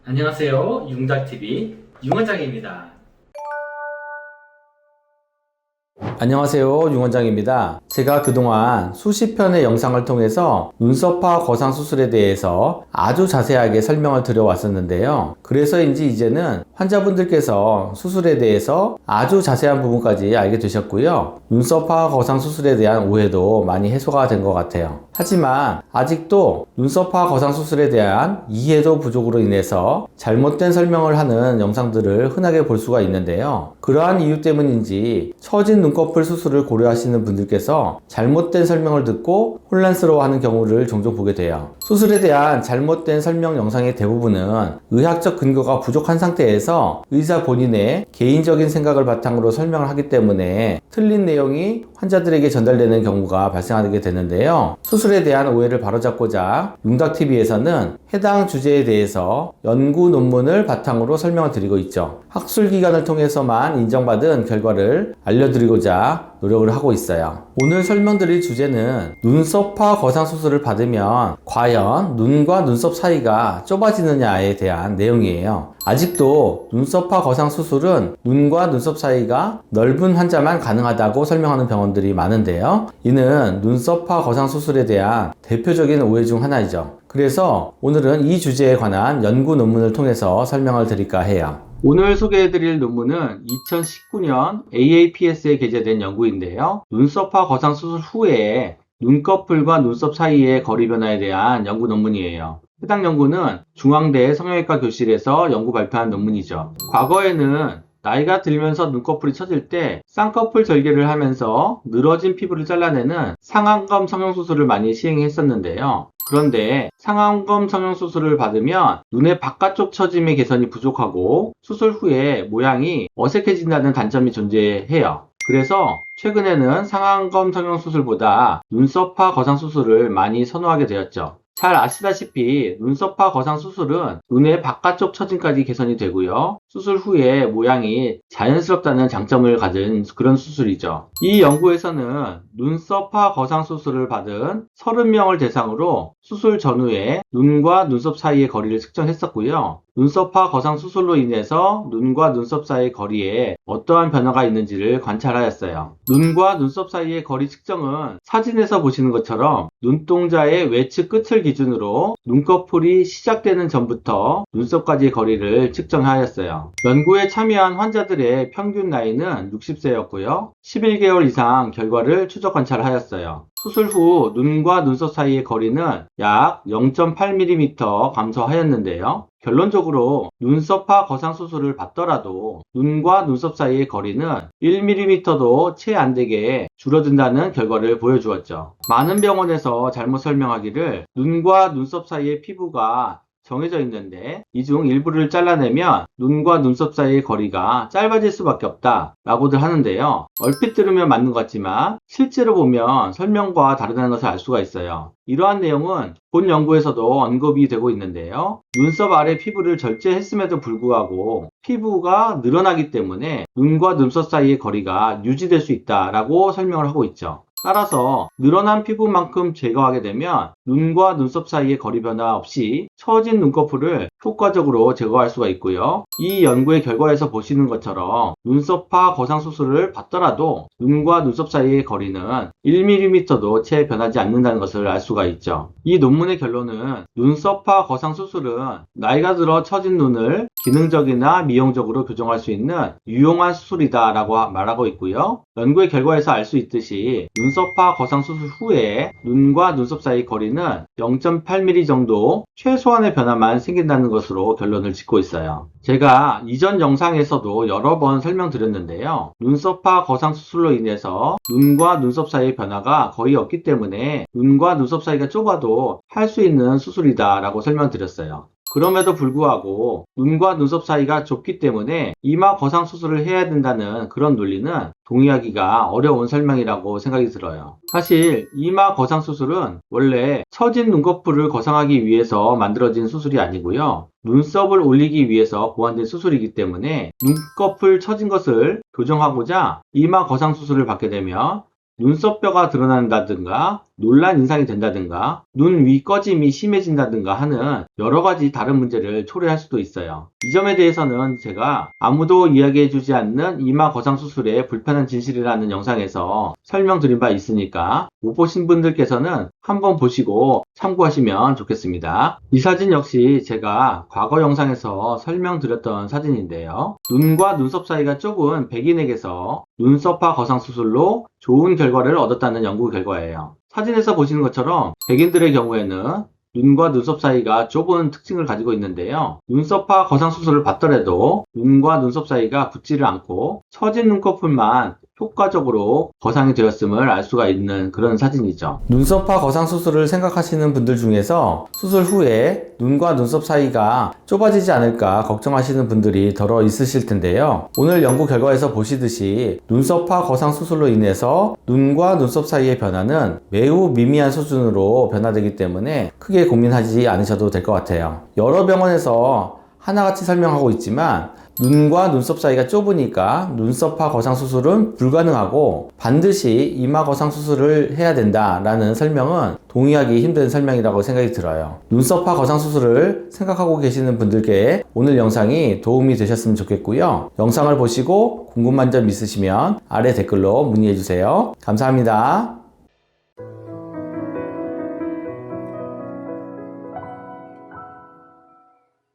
안녕하세요. 융닥TV 융원장입니다. 안녕하세요. 융원장입니다. 제가 그동안 수십 편의 영상을 통해서 눈썹화 거상 수술에 대해서 아주 자세하게 설명을 드려왔었는데요. 그래서인지 이제는 환자분들께서 수술에 대해서 아주 자세한 부분까지 알게 되셨고요. 눈썹화 거상 수술에 대한 오해도 많이 해소가 된 것 같아요. 하지만 아직도 눈썹화 거상 수술에 대한 이해도 부족으로 인해서 잘못된 설명을 하는 영상들을 흔하게 볼 수가 있는데요. 그러한 이유 때문인지 처진 눈꺼풀 수술을 고려하시는 분들께서 잘못된 설명을 듣고 혼란스러워하는 경우를 종종 보게 돼요. 수술에 대한 잘못된 설명 영상의 대부분은 의학적 근거가 부족한 상태에서 의사 본인의 개인적인 생각을 바탕으로 설명을 하기 때문에 틀린 내용이 환자들에게 전달되는 경우가 발생하게 되는데요. 수술에 대한 오해를 바로잡고자 융닥TV에서는 해당 주제에 대해서 연구 논문을 바탕으로 설명을 드리고 있죠. 학술기관을 통해서만 인정받은 결과를 알려드리고자 노력을 하고 있어요. 오늘 설명드릴 주제는 눈썹화 거상 수술을 받으면 과연 눈과 눈썹 사이가 좁아지느냐에 대한 내용이에요. 아직도 눈썹화 거상 수술은 눈과 눈썹 사이가 넓은 환자만 가능하다고 설명하는 병원들이 많은데요. 이는 눈썹화 거상 수술에 대한 대표적인 오해 중 하나이죠. 그래서 오늘은 이 주제에 관한 연구 논문을 통해서 설명을 드릴까 해요. 오늘 소개해드릴 논문은 2019년 AAPS에 게재된 연구인데요. 눈썹화 거상 수술 후에 눈꺼풀과 눈썹 사이의 거리 변화에 대한 연구 논문이에요. 해당 연구는 중앙대 성형외과 교실에서 연구 발표한 논문이죠. 과거에는 나이가 들면서 눈꺼풀이 처질 때 쌍꺼풀 절개를 하면서 늘어진 피부를 잘라내는 상안검 성형수술을 많이 시행했었는데요. 그런데 상안검 성형수술을 받으면 눈의 바깥쪽 처짐의 개선이 부족하고 수술 후에 모양이 어색해진다는 단점이 존재해요. 그래서 최근에는 상안검 성형수술보다 눈썹화 거상 수술을 많이 선호하게 되었죠. 잘 아시다시피 눈썹화 거상 수술은 눈의 바깥쪽 처짐까지 개선이 되고요. 수술 후에 모양이 자연스럽다는 장점을 가진 그런 수술이죠. 이 연구에서는 눈썹화 거상 수술을 받은 30명을 대상으로 수술 전후에 눈과 눈썹 사이의 거리를 측정했었고요. 눈썹화 거상 수술로 인해서 눈과 눈썹 사이의 거리에 어떠한 변화가 있는지를 관찰하였어요. 눈과 눈썹 사이의 거리 측정은 사진에서 보시는 것처럼 눈동자의 외측 끝을 기준으로 눈꺼풀이 시작되는 전부터 눈썹까지의 거리를 측정하였어요. 연구에 참여한 환자들의 평균 나이는 60세였고요. 11개월 이상 결과를 추적 관찰하였어요. 수술 후 눈과 눈썹 사이의 거리는 약 0.8mm 감소하였는데요. 결론적으로 눈썹화 거상 수술을 받더라도 눈과 눈썹 사이의 거리는 1mm도 채 안 되게 줄어든다는 결과를 보여주었죠. 많은 병원에서 잘못 설명하기를 눈과 눈썹 사이의 피부가 정해져 있는데 이 중 일부를 잘라내면 눈과 눈썹 사이의 거리가 짧아질 수밖에 없다 라고들 하는데요. 얼핏 들으면 맞는 것 같지만 실제로 보면 설명과 다르다는 것을 알 수가 있어요. 이러한 내용은 본 연구에서도 언급이 되고 있는데요. 눈썹 아래 피부를 절제했음에도 불구하고 피부가 늘어나기 때문에 눈과 눈썹 사이의 거리가 유지될 수 있다라고 설명을 하고 있죠. 따라서 늘어난 피부만큼 제거하게 되면 눈과 눈썹 사이의 거리 변화 없이 처진 눈꺼풀을 효과적으로 제거할 수가 있고요. 이 연구의 결과에서 보시는 것처럼 눈썹화 거상 수술을 받더라도 눈과 눈썹 사이의 거리는 1mm도 채 변하지 않는다는 것을 알 수가 있죠. 이 논문의 결론은 눈썹화 거상 수술은 나이가 들어 처진 눈을 기능적이나 미용적으로 교정할 수 있는 유용한 수술이다 라고 말하고 있고요. 연구의 결과에서 알 수 있듯이 눈썹화 거상 수술 후에 눈과 눈썹 사이 거리는 0.8mm 정도 최소한의 변화만 생긴다는 것으로 결론을 짓고 있어요. 제가 이전 영상에서도 여러 번 설명드렸는데요. 눈썹화 거상 수술로 인해서 눈과 눈썹 사이의 변화가 거의 없기 때문에 눈과 눈썹 사이가 좁아도 할 수 있는 수술이다 라고 설명드렸어요. 그럼에도 불구하고 눈과 눈썹 사이가 좁기 때문에 이마 거상 수술을 해야 된다는 그런 논리는 동의하기가 어려운 설명이라고 생각이 들어요. 사실 이마 거상 수술은 원래 처진 눈꺼풀을 거상하기 위해서 만들어진 수술이 아니고요. 눈썹을 올리기 위해서 고안된 수술이기 때문에 눈꺼풀 처진 것을 교정하고자 이마 거상 수술을 받게 되면 눈썹뼈가 드러난다든가 놀란 인상이 된다든가 눈 위 꺼짐이 심해진다든가 하는 여러 가지 다른 문제를 초래할 수도 있어요. 이 점에 대해서는 제가 아무도 이야기해주지 않는 이마 거상 수술의 불편한 진실이라는 영상에서 설명드린 바 있으니까 못 보신 분들께서는 한번 보시고 참고하시면 좋겠습니다. 이 사진 역시 제가 과거 영상에서 설명드렸던 사진인데요. 눈과 눈썹 사이가 좁은 백인에게서 눈썹화 거상 수술로 좋은 결과를 얻었다는 연구 결과예요. 사진에서 보시는 것처럼 백인들의 경우에는 눈과 눈썹 사이가 좁은 특징을 가지고 있는데요. 눈썹화 거상 수술을 받더라도 눈과 눈썹 사이가 붙지를 않고 처진 눈꺼풀만 효과적으로 거상이 되었음을 알 수가 있는 그런 사진이죠. 눈썹화 거상 수술을 생각하시는 분들 중에서 수술 후에 눈과 눈썹 사이가 좁아지지 않을까 걱정하시는 분들이 더러 있으실 텐데요. 오늘 연구 결과에서 보시듯이 눈썹화 거상 수술로 인해서 눈과 눈썹 사이의 변화는 매우 미미한 수준으로 변화되기 때문에 크게 고민하지 않으셔도 될 것 같아요. 여러 병원에서 하나같이 설명하고 있지만 눈과 눈썹 사이가 좁으니까 눈썹화 거상 수술은 불가능하고 반드시 이마 거상 수술을 해야 된다라는 설명은 동의하기 힘든 설명이라고 생각이 들어요. 눈썹화 거상 수술을 생각하고 계시는 분들께 오늘 영상이 도움이 되셨으면 좋겠고요. 영상을 보시고 궁금한 점 있으시면 아래 댓글로 문의해 주세요. 감사합니다.